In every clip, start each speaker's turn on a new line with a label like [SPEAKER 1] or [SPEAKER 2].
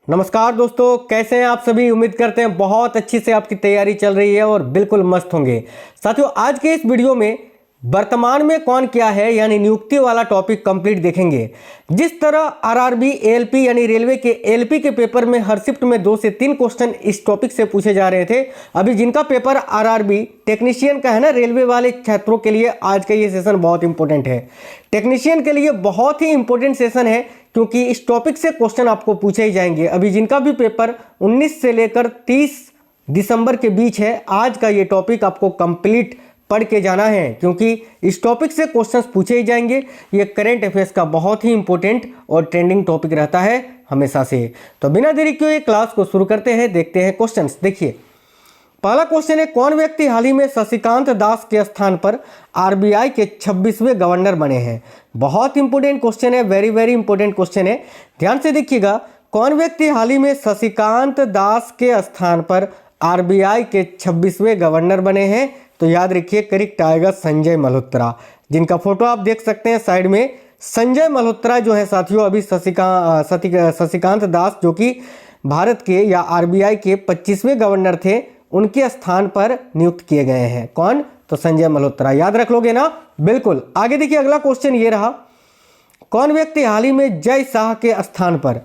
[SPEAKER 1] नमस्कार दोस्तों, कैसे हैं आप सभी। उम्मीद करते हैं बहुत अच्छी से आपकी तैयारी चल रही है और बिल्कुल मस्त होंगे। साथियों, आज के इस वीडियो में वर्तमान में कौन क्या है यानी नियुक्ति वाला टॉपिक कंप्लीट देखेंगे। जिस तरह आरआरबी एएलपी यानी रेलवे के एएलपी के पेपर में हर शिफ्ट में 2 से 3 क्वेश्चन इस टॉपिक से पूछे जा रहे थे। अभी जिनका पेपर आरआरबी टेक्नीशियन का है ना, रेलवे वाले छात्रों के लिए आज का ये सेशन बहुत इंपॉर्टेंट है। टेक्नीशियन के लिए बहुत ही इंपॉर्टेंट सेशन है क्योंकि इस टॉपिक से क्वेश्चन आपको पूछे ही जाएंगे। अभी जिनका भी पेपर 19 से लेकर 30 दिसंबर के बीच है, आज का ये टॉपिक आपको कंप्लीट पढ़ के जाना है क्योंकि इस टॉपिक से क्वेश्चंस पूछे ही जाएंगे। ये करंट अफेयर्स का बहुत ही इंपॉर्टेंट और ट्रेंडिंग टॉपिक रहता है हमेशा से। तो बिना देरी किए क्लास को शुरू करते हैं, देखते हैं क्वेश्चंस। देखिए, पहला क्वेश्चन है, कौन व्यक्ति हाल ही में शशिकांत दास के स्थान पर आरबीआई के 26वें गवर्नर बने हैं। बहुत इंपॉर्टेंट क्वेश्चन है, वेरी इंपॉर्टेंट क्वेश्चन है। ध्यान से देखिएगा, कौन व्यक्ति हाल ही में शशिकांत दास के स्थान पर आरबीआई के 26वें गवर्नर बने हैं। तो याद रखिए, करेक्ट आएगा संजय मल्होत्रा, जिनका फोटो आप देख सकते हैं साइड में। संजय मल्होत्रा जो है साथियों, अभी शशिकांत दास जो कि भारत के या आरबीआई के 25वें गवर्नर थे, उनके स्थान पर नियुक्त किए गए हैं। कौन? तो संजय मल्होत्रा। याद रख लोगे ना? बिल्कुल। आगे देखिए, अगला क्वेश्चन ये रहा, कौन व्यक्ति हाल ही में जय शाह के स्थान पर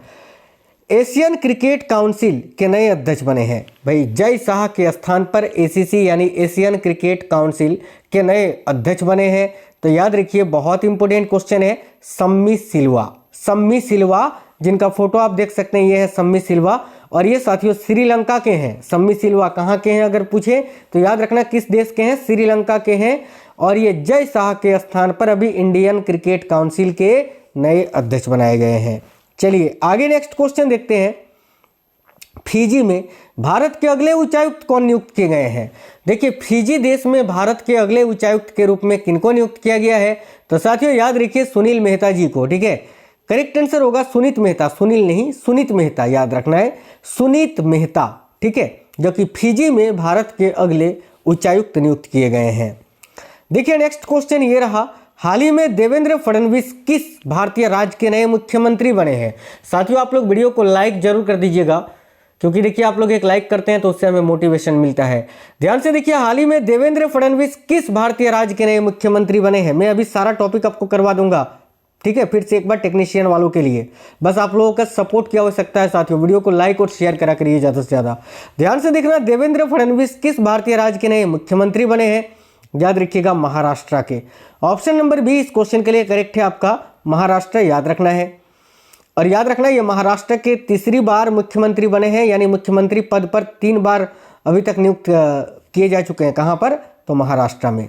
[SPEAKER 1] एशियन क्रिकेट काउंसिल के नए अध्यक्ष बने हैं। भाई, जय शाह के स्थान पर एसीसी यानी एशियन क्रिकेट काउंसिल के नए अध्यक्ष बने हैं। तो याद रखिए, बहुत इंपॉर्टेंट क्वेश्चन है, सम्मी सिल्वा, जिनका फोटो आप देख सकते हैं, ये है सम्मी सिल्वा और ये साथियों श्रीलंका के हैं। सम्मी सिल्वा कहाँ के हैं अगर पूछे तो याद रखना किस देश के हैं, श्रीलंका के हैं। और ये जय शाह के स्थान पर अभी इंडियन क्रिकेट काउंसिल के नए अध्यक्ष बनाए गए हैं। चलिए आगे नेक्स्ट क्वेश्चन देखते हैं, फिजी में भारत के अगले उच्चायुक्त कौन नियुक्त किए गए हैं। देखिए, फिजी देश में भारत के अगले उच्चायुक्त के रूप में किनको नियुक्त किया गया है। तो साथियों याद रखिए, सुनील मेहता जी को। ठीक है, करेक्ट आंसर होगा सुनीत मेहता, सुनील नहीं, सुनीत मेहता याद रखना है, सुनीत मेहता। ठीक है, जो कि फिजी में भारत के अगले उच्चायुक्त नियुक्त किए गए हैं। देखिए नेक्स्ट क्वेश्चन ये रहा, हाल ही में देवेंद्र फडणवीस किस भारतीय राज्य के नए मुख्यमंत्री बने हैं। साथियों, आप लोग वीडियो को लाइक जरूर कर दीजिएगा क्योंकि देखिए, आप लोग एक लाइक करते हैं तो उससे हमें मोटिवेशन मिलता है। ध्यान से देखिए, हाल ही में देवेंद्र फडणवीस किस भारतीय राज्य के नए मुख्यमंत्री बने हैं। मैं अभी सारा टॉपिक आपको करवा दूंगा। ठीक है, फिर से एक बार टेक्नीशियन वालों के लिए बस आप लोगों का सपोर्ट की आवश्यकता है। साथियों, वीडियो को लाइक और शेयर करा करिए ज़्यादा से ज़्यादा। ध्यान से देखना, देवेंद्र फडणवीस किस भारतीय राज्य के नए मुख्यमंत्री बने हैं। याद रखिएगा, महाराष्ट्र के। ऑप्शन नंबर बी इस क्वेश्चन के लिए करेक्ट है आपका, महाराष्ट्र याद रखना है। और याद रखना, ये महाराष्ट्र के तीसरी बार मुख्यमंत्री बने हैं, यानी मुख्यमंत्री पद पर 3 बार अभी तक नियुक्त किए जा चुके हैं। कहाँ पर? तो महाराष्ट्र में।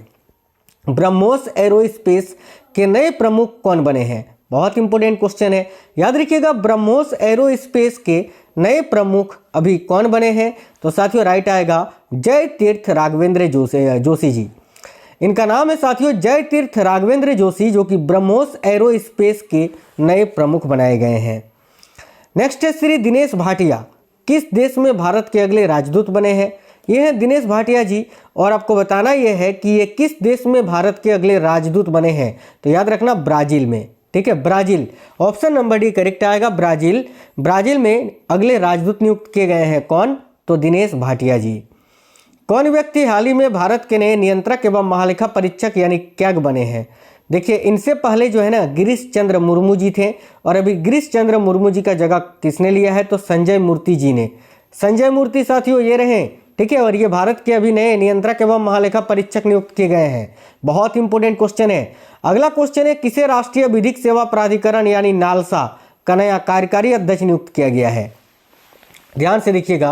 [SPEAKER 1] ब्रह्मोस एरोस्पेस के नए प्रमुख कौन बने हैं। बहुत इंपॉर्टेंट क्वेश्चन है, याद रखिएगा, ब्रह्मोस एरोस्पेस के नए प्रमुख अभी कौन बने हैं। तो साथियों राइट आएगा जय तीर्थ राघवेंद्र जोशी जी। इनका नाम है साथियों जय तीर्थ राघवेंद्र जोशी, जो कि ब्रह्मोस एरोस्पेस के नए प्रमुख बनाए गए हैं। नेक्स्ट है श्री दिनेश भाटिया, किस देश में भारत के अगले राजदूत बने हैं। ये हैं दिनेश भाटिया जी, और आपको बताना यह है कि ये किस देश में भारत के अगले राजदूत बने हैं। तो याद रखना, ब्राजील में। ठीक है, Brazil. Option number D correct आएगा, ब्राजील। ब्राजील में अगले राजदूत नियुक्त किए गए हैं। कौन? तो दिनेश भाटिया जी। कौन व्यक्ति हाल ही में भारत के नए नियंत्रक एवं महालेखा परीक्षक यानी कैग बने हैं। देखिए, इनसे पहले जो है ना गिरीश चंद्र मुर्मू जी थे, और अभी गिरीश चंद्र मुर्मू जी का जगह किसने लिया है। तो संजय मूर्ति जी ने। संजय मूर्ति साथियों ये रहे। ठीक है, और ये भारत के अभी नए नियंत्रक एवं महालेखा परीक्षक नियुक्त किए गए हैं। बहुत इंपॉर्टेंट क्वेश्चन है। अगला क्वेश्चन है, किसे राष्ट्रीय विधिक सेवा प्राधिकरण यानी नालसा का नया कार्यकारी अध्यक्ष नियुक्त किया गया है। ध्यान से देखिएगा,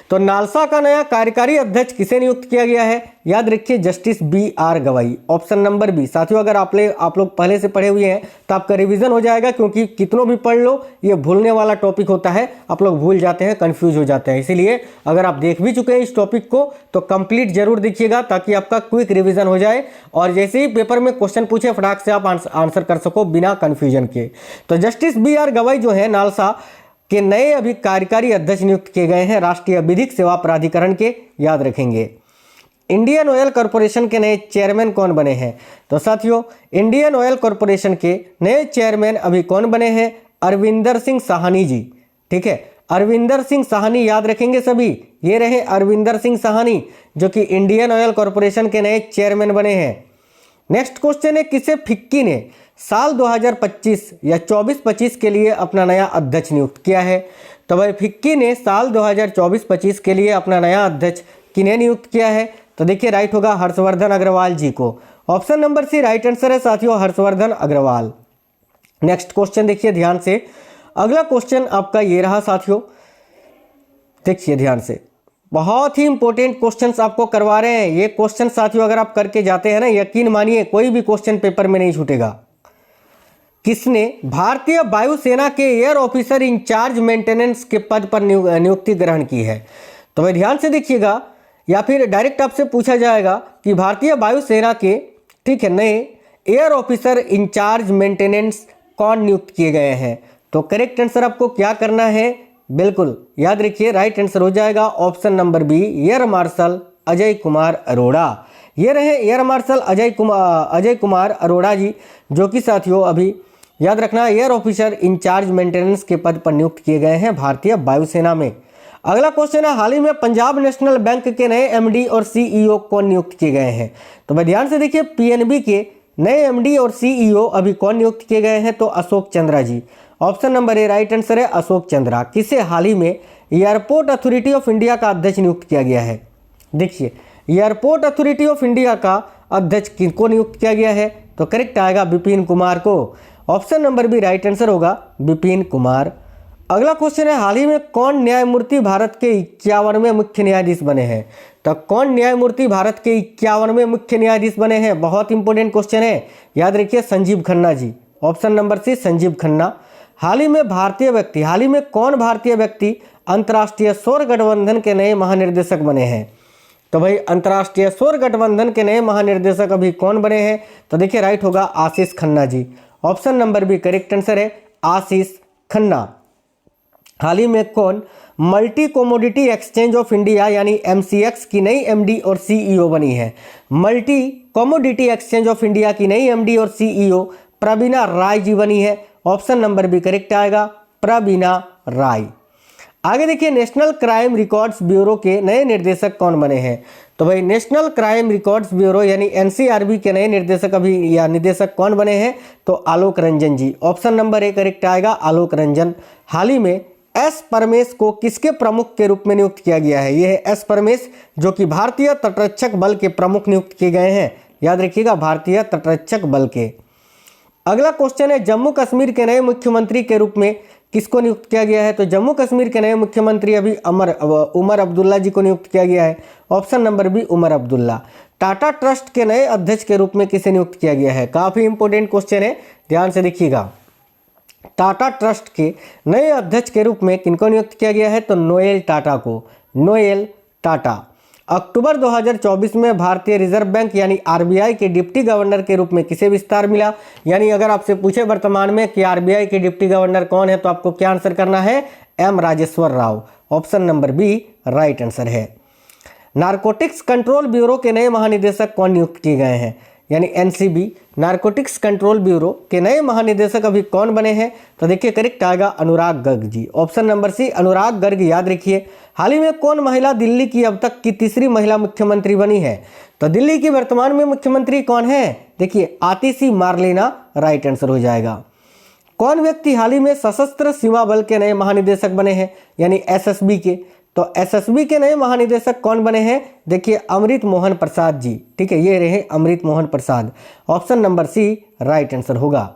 [SPEAKER 1] तो नालसा का नया कार्यकारी अध्यक्ष किसे नियुक्त किया गया है। याद रखिए, justice BR Gavai. Option number B. साथियों, अगर आप लोग पहले से पढ़े हुए हैं तो आपका रिवीजन हो जाएगा, क्योंकि कितनों भी पढ़ लो ये भूलने वाला टॉपिक होता है। आप लोग भूल जाते हैं, कंफ्यूज हो जाते हैं। इसीलिए अगर आप देख भी चुके हैं इस टॉपिक को तो कंप्लीट जरूर देखिएगा, ताकि आपका क्विक रिविजन हो जाए और जैसे ही पेपर में क्वेश्चन पूछे फटाक से आप आंसर कर सको बिना कन्फ्यूजन के। तो जस्टिस BR गवाई जो है नालसा के नए अभी कार्यकारी अध्यक्ष नियुक्त किए गए हैं राष्ट्रीय विधिक सेवा प्राधिकरण के। याद रखेंगे। इंडियन ऑयल कॉरपोरेशन के नए चेयरमैन कौन बने हैं। तो साथियों, इंडियन ऑयल कॉरपोरेशन के नए चेयरमैन अभी कौन बने हैं। अरविंदर सिंह साहनी जी। ठीक है, अरविंदर सिंह साहनी, याद रखेंगे सभी, ये रहे अरविंदर सिंह साहनी जो कि इंडियन ऑयल कॉरपोरेशन के नए चेयरमैन बने हैं। नेक्स्ट क्वेश्चन है, किसे फिक्की ने साल 2025 या 24-25 के लिए अपना नया अध्यक्ष नियुक्त किया है? तो भाई फिक्की ने साल 2024-25 के लिए अपना नया अध्यक्ष किन्हें नियुक्त किया है? तो देखिए राइट होगा हर्षवर्धन अग्रवाल जी को। Option number C right answer है साथियों, हर्षवर्धन अग्रवाल। नेक्स्ट क्वेश्चन देखिए ध्यान से, अगला क्वेश्चन आपका ये रहा साथियों, देखिए ध्यान से, बहुत ही इंपॉर्टेंट क्वेश्चंस आपको करवा रहे हैं। ये क्वेश्चन साथियों अगर आप करके जाते हैं ना, यकीन मानिए कोई भी क्वेश्चन पेपर में नहीं छूटेगा। किसने भारतीय वायुसेना के एयर ऑफिसर इंचार्ज मेंटेनेंस के पद पर नियुक्ति ग्रहण की है? तो भाई ध्यान से देखिएगा, या फिर डायरेक्ट आपसे पूछा जाएगा कि भारतीय वायुसेना के, ठीक है, नए एयर ऑफिसर इंचार्ज मेंटेनेंस कौन नियुक्त किए गए हैं? तो करेक्ट आंसर आपको क्या करना है, बिल्कुल याद रखिए, राइट आंसर हो जाएगा option number B, air marshal Ajay Kumar Arora. ये रहे एयर मार्शल अजय कुमार अरोड़ा जी, जो कि साथियों अभी याद रखना एयर ऑफिसर इंचार्ज मेंटेनेंस के पद पर नियुक्त किए गए हैं भारतीय वायुसेना में। अगला क्वेश्चन है, हाल ही में पंजाब नेशनल बैंक के नए एमडी और सीईओ कौन नियुक्त किए गए हैं? तो भाई ध्यान से देखिए, पीएनबी के नए एमडी और सीईओ अभी कौन नियुक्त किए गए हैं? तो Ashok Chandra ji. Option number A right answer है अशोक चंद्रा। किसे हाल ही में एयरपोर्ट अथॉरिटी ऑफ इंडिया का अध्यक्ष नियुक्त किया गया है? देखिए एयरपोर्ट अथॉरिटी ऑफ इंडिया का अध्यक्ष किनको नियुक्त किया गया है? तो करेक्ट आएगा विपिन कुमार को। Option number B right answer होगा विपिन कुमार। अगला क्वेश्चन है, हाल ही में कौन न्यायमूर्ति भारत के 51वें मुख्य न्यायाधीश बने हैं? तो कौन न्यायमूर्ति भारत के 51वें मुख्य न्यायाधीश बने हैं? बहुत इंपॉर्टेंट क्वेश्चन है, याद रखिए Sanjiv Khanna ji. Option number C Sanjiv Khanna. हाल ही में कौन भारतीय व्यक्ति अंतर्राष्ट्रीय सौर गठबंधन के नए महानिर्देशक बने हैं? तो भाई अंतर्राष्ट्रीय सौर गठबंधन के नए महानिर्देशक अभी कौन बने हैं? तो देखिए राइट होगा Ashish Khanna ji. Option number B correct answer है आशीष खन्ना। हाल ही में कौन multi commodity exchange of India यानी एमसीएक्स की नई एमडी और सीईओ बनी है? Multi commodity exchange of India की नई एमडी और सीईओ प्रवीणा राय जी बनी है। ऑप्शन नंबर बी करेक्ट आएगा प्रवीणा राय। आगे देखिए, नेशनल क्राइम रिकॉर्ड्स ब्यूरो के नए निर्देशक कौन बने हैं? तो भाई नेशनल क्राइम रिकॉर्ड्स ब्यूरो यानी एनसीआरबी के नए निदेशक कौन बने हैं? तो आलोक रंजन जी। ऑप्शन नंबर ए करेक्ट आएगा आलोक रंजन। हाल ही में एस परमेश को किसके प्रमुख के रूप में नियुक्त किया गया है? यह है एस परमेश, जो कि भारतीय तटरक्षक बल के प्रमुख नियुक्त किए गए हैं। याद रखिएगा भारतीय तटरक्षक बल के। अगला क्वेश्चन है, जम्मू कश्मीर के नए मुख्यमंत्री के रूप में किसको नियुक्त किया गया है? तो जम्मू कश्मीर के नए मुख्यमंत्री अभी उमर अब्दुल्ला जी को नियुक्त किया गया है। Option number B Omar Abdullah. Tata trust के नए अध्यक्ष के रूप में किसे नियुक्त किया गया है? काफी इंपॉर्टेंट क्वेश्चन है, ध्यान से देखिएगा। टाटा ट्रस्ट के नए अध्यक्ष के रूप में किनको नियुक्त किया गया है? तो नोएल टाटा को। नोएल टाटा। अक्टूबर 2024 में भारतीय रिजर्व बैंक यानी आरबीआई के डिप्टी गवर्नर के रूप में किसे विस्तार मिला? यानी अगर आपसे पूछे वर्तमान में कि आरबीआई के डिप्टी गवर्नर कौन है, तो आपको क्या आंसर करना है? M Rajeshwar Rao. Option number B right answer है। नारकोटिक्स कंट्रोल ब्यूरो के नए महानिदेशक कौन नियुक्त किए गए हैं? यानी एनसीबी नारकोटिक्स कंट्रोल ब्यूरो के नए महानिदेशक अभी कौन बने हैं? तो देखिए करेक्ट आएगा अनुराग गर्ग जी। ऑप्शन नंबर सी अनुराग गर्ग। याद रखिए, हाल ही में कौन महिला दिल्ली की अब तक की तीसरी महिला मुख्यमंत्री बनी है? तो दिल्ली की वर्तमान में मुख्यमंत्री कौन है? देखिए आतिशी मार्लेना राइट आंसर हो जाएगा। कौन व्यक्ति हाल ही में सशस्त्र सीमा बल के नए महानिदेशक बने हैं? यानी एसएसबी के। तो एसएसबी के नए महानिदेशक कौन बने हैं? देखिए अमृत मोहन प्रसाद जी। ठीक है, ये रहे Amrit Mohan Prasad. Option number C right answer होगा।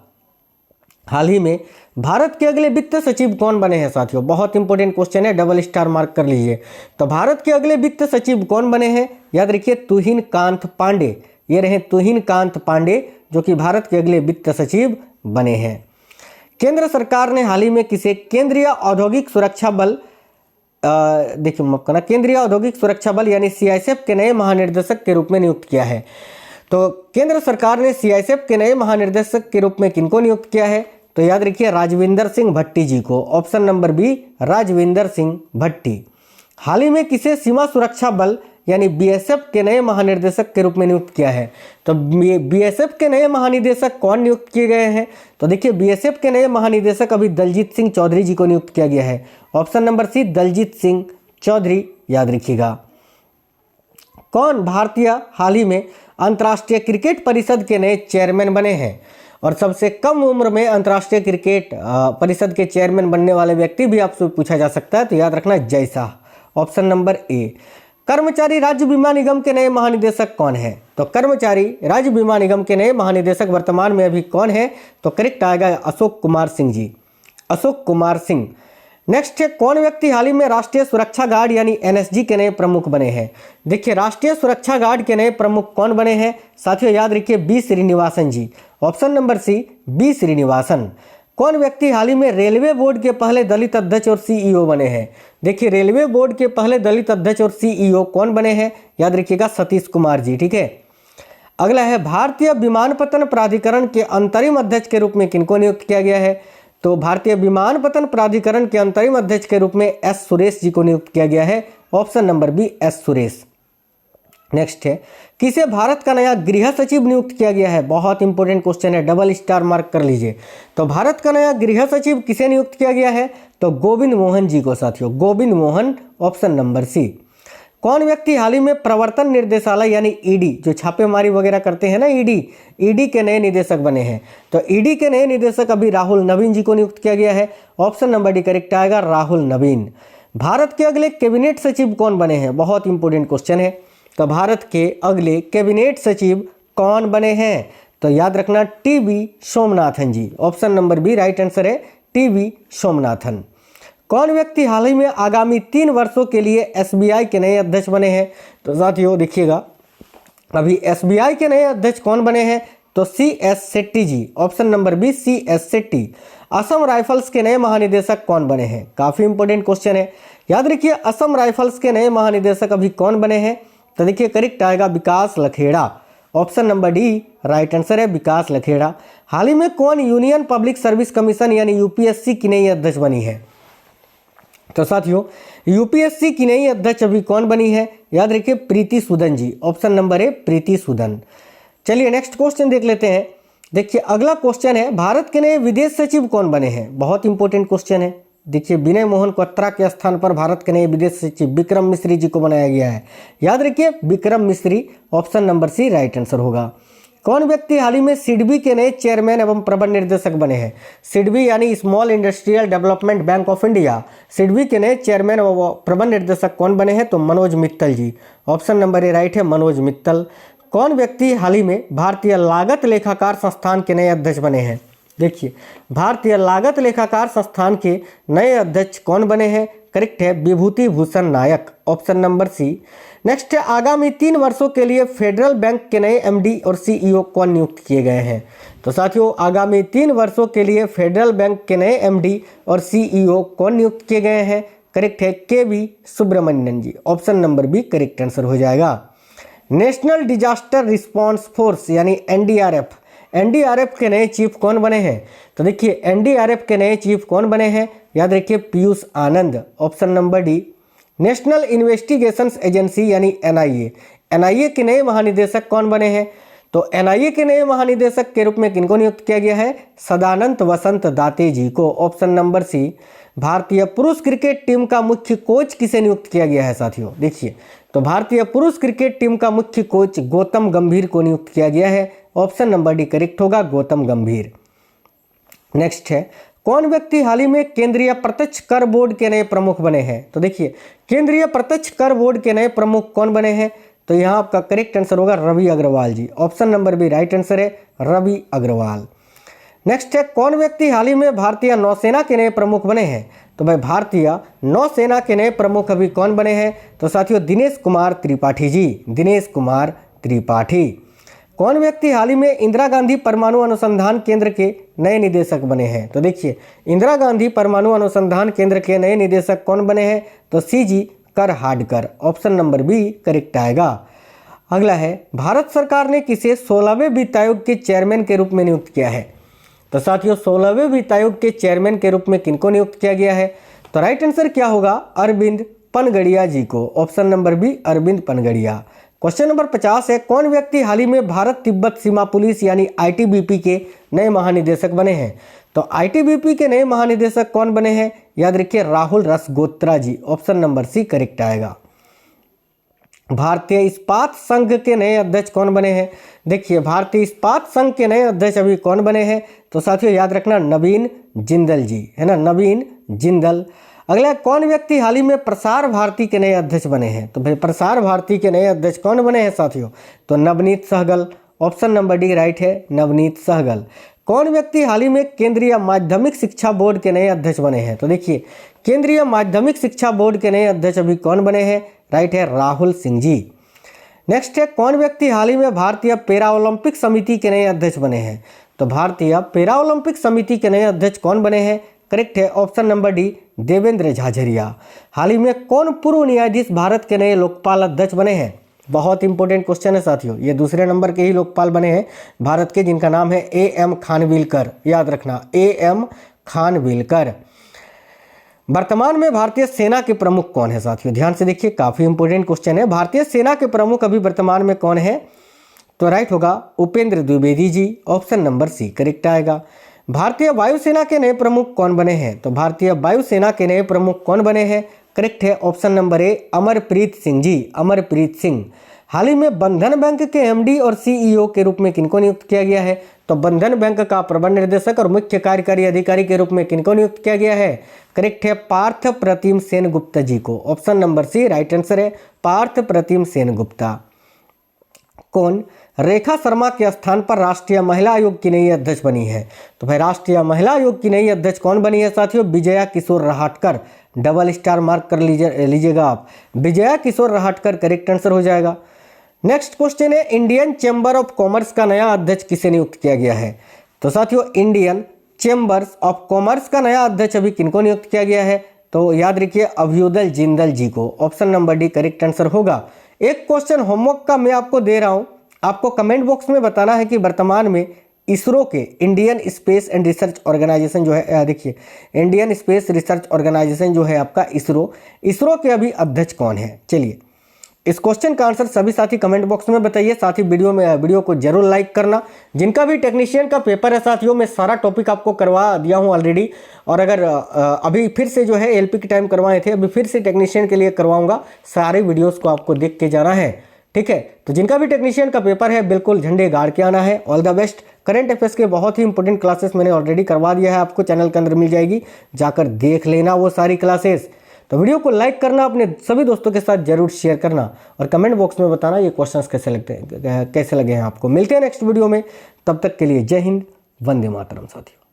[SPEAKER 1] हाल ही में भारत के अगले वित्त सचिव कौन बने हैं? साथियों बहुत इंपॉर्टेंट क्वेश्चन है, डबल स्टार मार्क कर लीजिए। तो भारत के अगले वित्त सचिव कौन बने हैं? याद रखिए तुहिन कांत पांडे। ये रहे तुहिन कांत पांडे, जो कि भारत के अगले वित्त सचिव बने हैं। केंद्र सरकार ने हाल ही में किसे केंद्रीय औद्योगिक सुरक्षा बल केंद्रीय औद्योगिक सुरक्षा बल यानी सीआईएसएफ के नए महानिर्देशक के रूप में नियुक्त किया है? तो केंद्र सरकार ने सीआईएसएफ के नए महानिर्देशक के रूप में किनको नियुक्त किया है? तो याद रखिए राजविंदर सिंह भट्टी जी को। Option number B Rajwinder Singh Bhatti. हाल ही में किसे सीमा सुरक्षा बल यानी बीएसएफ के नए महानिदेशक के रूप में नियुक्त किया है। तो बीएसएफ के नए महानिदेशक कौन नियुक्त किए गए हैं? तो देखिए बीएसएफ के नए महानिदेशक अभी दलजीत सिंह चौधरी जी को नियुक्त किया गया है। Option number C Daljit Singh Chaudhary, याद रखिएगा। कौन भारतीय हाल ही में अंतर्राष्ट्रीय क्रिकेट परिषद के नए चेयरमैन बने हैं? और सबसे कम उम्र में अंतर्राष्ट्रीय क्रिकेट परिषद के चेयरमैन बनने वाले व्यक्ति भी आपसे पूछा जा सकता है, तो याद रखना जय शाह, ऑप्शन नंबर ए। कर्मचारी राज्य बीमा निगम के नए महानिदेशक कौन है? तो कर्मचारी राज्य बीमा निगम के नए महानिदेशक वर्तमान में अभी कौन है? तो करेक्ट आएगा अशोक कुमार सिंह जी, अशोक कुमार सिंह। नेक्स्ट है, कौन व्यक्ति हाल ही में राष्ट्रीय सुरक्षा गार्ड यानी एनएसजी के नए प्रमुख बने हैं? देखिए राष्ट्रीय सुरक्षा गार्ड के नए प्रमुख कौन बने हैं साथियों? याद रखिए B Srinivasan ji, option number C B Srinivasan. कौन व्यक्ति हाल ही में रेलवे बोर्ड के पहले दलित अध्यक्ष और सीईओ बने हैं? देखिए रेलवे बोर्ड के पहले दलित अध्यक्ष और सीईओ कौन बने हैं? याद रखिएगा सतीश कुमार जी, ठीक है। अगला है, भारतीय विमानपत्तन प्राधिकरण के अंतरिम अध्यक्ष के रूप में किनको नियुक्त किया गया है? तो भारतीय विमानपत्तन प्राधिकरण के अंतरिम अध्यक्ष के रूप में एस सुरेश जी को नियुक्त किया गया है, option number B S Suresh. Next है, किसे भारत का नया गृह सचिव नियुक्त किया गया है? बहुत इंपॉर्टेंट क्वेश्चन है, डबल स्टार मार्क कर लीजिए। तो भारत का नया गृह सचिव किसे नियुक्त किया गया है? तो गोविंद मोहन जी को साथियों, Govind Mohan, option number C. कौन व्यक्ति हाल ही में प्रवर्तन निर्देशालय यानी ईडी, जो छापेमारी वगैरह करते हैं ना, ईडी के नए निदेशक बने हैं? तो ईडी के नए निदेशक अभी राहुल नवीन जी को नियुक्त किया गया है, ऑप्शन नंबर डी करेक्ट आएगा राहुल नवीन। भारत के अगले कैबिनेट सचिव कौन बने हैं? बहुत इंपॉर्टेंट क्वेश्चन है। तो भारत के अगले कैबिनेट सचिव कौन बने हैं? तो याद रखना T V Somanathan ji, option number B right answer है टीबी सोमनाथन। कौन व्यक्ति हाल ही में आगामी 3 वर्षों के लिए एसबीआई के नए अध्यक्ष बने हैं? तो साथियों देखिएगा अभी एसबीआई के नए अध्यक्ष कौन बने हैं? तो C S Shetty ji, option number B C S Shetty. Assam rifles के नए महानिदेशक कौन बने हैं? काफी इंपॉर्टेंट क्वेश्चन है, याद रखिए असम राइफल्स के नए महानिदेशक अभी कौन बने हैं? तो देखिए करेक्ट आएगा Vikas Lakhera, option number D right answer है विकास लखेड़ा। हाल ही में कौन यूनियन पब्लिक सर्विस कमीशन यानी यूपीएससी की नई अध्यक्ष बनी है? तो साथियों यूपीएससी की नई अध्यक्ष अभी कौन बनी है? याद रखिए प्रीति सूदन जी, ऑप्शन नंबर ए प्रीति सूदन। चलिए नेक्स्ट क्वेश्चन देख लेते हैं। देखिए अगला क्वेश्चन है, भारत के नए विदेश सचिव कौन बने हैं? बहुत इंपॉर्टेंट क्वेश्चन है। देखिए विनय मोहन क्वात्रा के स्थान पर भारत के नए विदेश सचिव विक्रम मिस्री जी को बनाया गया है, याद रखिए Vikram Misri, option number C right answer होगा। कौन व्यक्ति हाल ही में सिडबी के नए चेयरमैन एवं प्रबंध निर्देशक बने हैं? सिडबी यानी small industrial development bank of India, SIDBI के नए चेयरमैन व प्रबंध निर्देशक कौन बने हैं? तो मनोज मित्तल जी, ऑप्शन नंबर ए राइट है मनोज मित्तल। कौन व्यक्ति हाल ही में भारतीय लागत लेखाकार संस्थान के नए अध्यक्ष बने हैं? देखिए भारतीय लागत लेखाकार संस्थान के नए अध्यक्ष कौन बने हैं? करेक्ट है विभूति भूषण नायक, ऑप्शन नंबर सी। नेक्स्ट है, आगामी 3 वर्षों के लिए फेडरल बैंक के नए एमडी और सीईओ कौन नियुक्त किए गए हैं? तो साथियों आगामी 3 वर्षों के लिए फेडरल बैंक के नए एमडी और सीईओ कौन नियुक्त किए गए हैं? करेक्ट है K V Subramanian ji, option number B correct answer हो जाएगा। नेशनल डिजास्टर रिस्पॉन्स फोर्स यानी एनडीआरएफ के नए चीफ कौन बने हैं? तो देखिए एनडीआरएफ के नए चीफ कौन बने हैं? याद रखिए Piyush Anand, option number D. National investigations agency यानी एनआईए के नए महानिदेशक कौन बने हैं? तो एनआईए के नए महानिदेशक के रूप में किनको नियुक्त किया गया है? सदानंद वसंत दाते जी को, ऑप्शन नंबर सी। भारतीय पुरुष क्रिकेट टीम का मुख्य कोच किसे नियुक्त किया गया है साथियों? देखिए तो भारतीय पुरुष क्रिकेट टीम का मुख्य कोच गौतम गंभीर को नियुक्त किया गया है, ऑप्शन नंबर डी करेक्ट होगा गौतम गंभीर। नेक्स्ट है, कौन व्यक्ति हाल ही में केंद्रीय प्रत्यक्ष कर बोर्ड के नए प्रमुख बने हैं? तो देखिए केंद्रीय प्रत्यक्ष कर बोर्ड के नए प्रमुख कौन बने हैं? तो यहाँ आपका करेक्ट आंसर होगा Ravi Agarwal ji, option number B right answer है रवि अग्रवाल। नेक्स्ट है, कौन व्यक्ति हाल ही में भारतीय नौसेना के नए प्रमुख बने हैं? तो भाई भारतीय नौसेना के नए प्रमुख अभी कौन बने हैं? तो साथियों दिनेश कुमार त्रिपाठी जी, दिनेश कुमार त्रिपाठी। कौन व्यक्ति हाल ही में इंदिरा गांधी परमाणु अनुसंधान केंद्र के नए निदेशक बने हैं? तो देखिए इंदिरा गांधी परमाणु अनुसंधान केंद्र के नए निदेशक कौन बने हैं? तो C G Karhadkar, option number B correct आएगा। अगला है, भारत सरकार ने किसे 16वें वित्त आयोग के चेयरमैन के रूप में नियुक्त किया है? तो साथियों 16वें वित्त आयोग के चेयरमैन के रूप में किनको नियुक्त किया गया है? तो राइट आंसर क्या होगा? अरविंद पनगड़िया जी को। Option number B Arvind Panagariya. Question number 50 है, कौन व्यक्ति हाल ही में भारत तिब्बत सीमा पुलिस यानी आईटीबीपी के नए महानिदेशक बने हैं? तो आईटीबीपी के नए महानिदेशक कौन बने हैं? याद रखिए राहुल रसगोत्रा जी। ऑप्शन नंबर सी करेक्ट आएगा। भारतीय इस्पात संघ के नए अध्यक्ष कौन बने हैं? देखिए भारतीय इस्पात संघ के नए अध्यक्ष अभी कौन बने हैं? तो साथियों याद रखना नवीन जिंदल जी, है ना, नवीन जिंदल। अगला, कौन व्यक्ति हाल ही में प्रसार भारती के नए अध्यक्ष बने हैं? तो भाई प्रसार भारती के नए अध्यक्ष कौन बने हैं साथियों? तो Navneet Sehgal. Option number D right है, नवनीत सहगल। कौन व्यक्ति हाल ही में केंद्रीय माध्यमिक शिक्षा बोर्ड के नए अध्यक्ष बने हैं? तो देखिए केंद्रीय माध्यमिक शिक्षा बोर्ड के नए अध्यक्ष अभी कौन बने हैं? राइट है, राहुल सिंह जी। नेक्स्ट है, कौन व्यक्ति हाल ही में भारतीय पैरा ओलंपिक समिति के नए अध्यक्ष बने हैं? तो भारतीय पैरा ओलंपिक समिति के नए अध्यक्ष कौन बने हैं? करेक्ट है, option number D Devendra Jhajharia. हाल ही में कौन पूर्व न्यायाधीश भारत के नए लोकपाल अध्यक्ष बने हैं? बहुत इंपॉर्टेंट क्वेश्चन है साथियों, ये दूसरे नंबर के ही लोकपाल बने हैं भारत के, जिनका नाम है एएम खानविलकर। याद रखना एएम खानविलकर। वर्तमान में भारतीय सेना के प्रमुख कौन है साथियों? ध्यान से देखिए, काफी इंपॉर्टेंट क्वेश्चन है। भारतीय सेना के प्रमुख अभी वर्तमान में कौन है? तो राइट होगा Upendra Dwivedi ji. Option number C correct आएगा। भारतीय वायुसेना के नए प्रमुख कौन बने हैं? तो भारतीय वायुसेना के नए प्रमुख कौन बने हैं? करेक्ट है, option number A Amarpreet Singh ji, Amarpreet Singh. हाल ही में बंधन बैंक के एमडी और सीईओ के रूप में किनको नियुक्त किया गया है? तो बंधन बैंक का प्रबंध निर्देशक और मुख्य कार्यकारी अधिकारी के रूप में किनको नियुक्त किया गया है? करेक्ट है, पार्थ प्रतिम सेन गुप्ता जी को। Option number C right answer है, पार्थ प्रतिम सेन गुप्ता। कौन रेखा शर्मा के स्थान पर राष्ट्रीय महिला आयोग की नई अध्यक्ष बनी है? तो भाई राष्ट्रीय महिला आयोग की नई अध्यक्ष कौन बनी है साथियों? विजया किशोर रहाटकर। डबल स्टार मार्क कर लीजिएगा आप, विजया किशोर रहाटकर करेक्ट आंसर हो जाएगा। नेक्स्ट क्वेश्चन है, इंडियन चैम्बर ऑफ कॉमर्स का नया अध्यक्ष किसे नियुक्त किया गया है? तो साथियों इंडियन चैम्बर्स ऑफ कॉमर्स का नया अध्यक्ष अभी किनको नियुक्त किया गया है? तो याद रखिए अभ्युदय जिंदल जी को। Option number D correct answer होगा। एक क्वेश्चन होमवर्क का मैं आपको दे रहा हूं, आपको कमेंट बॉक्स में बताना है कि वर्तमान में इसरो के Indian space and research organisation जो है, देखिए इंडियन स्पेस रिसर्च ऑर्गेनाइजेशन जो है आपका इसरो के अभी अध्यक्ष कौन है? चलिए इस क्वेश्चन का आंसर सभी साथी कमेंट बॉक्स में बताइए। साथ ही वीडियो को जरूर लाइक करना। जिनका भी टेक्नीशियन का पेपर है साथियों, मैं सारा टॉपिक आपको करवा दिया हूं ऑलरेडी, और अगर अभी फिर से जो है एलपी के टाइम करवाए थे, अभी फिर से टेक्नीशियन के लिए करवाऊंगा। सारे वीडियोस को आपको देख के जाना है, ठीक है? तो जिनका भी टेक्नीशियन का पेपर है बिल्कुल झंडे गाड़ के आना है। All the best. Current affairs के बहुत ही इंपॉर्टेंट क्लासेस मैंने ऑलरेडी करवा दिया है, आपको चैनल के अंदर मिल जाएगी, जाकर देख लेना वो सारी क्लासेस। तो वीडियो को लाइक करना, अपने सभी दोस्तों के साथ जरूर शेयर करना, और कमेंट बॉक्स में बताना ये क्वेश्चंस कैसे लगे हैं आपको। मिलते हैं नेक्स्ट वीडियो में, तब तक के लिए जय हिंद, वंदे मातरम साथियों।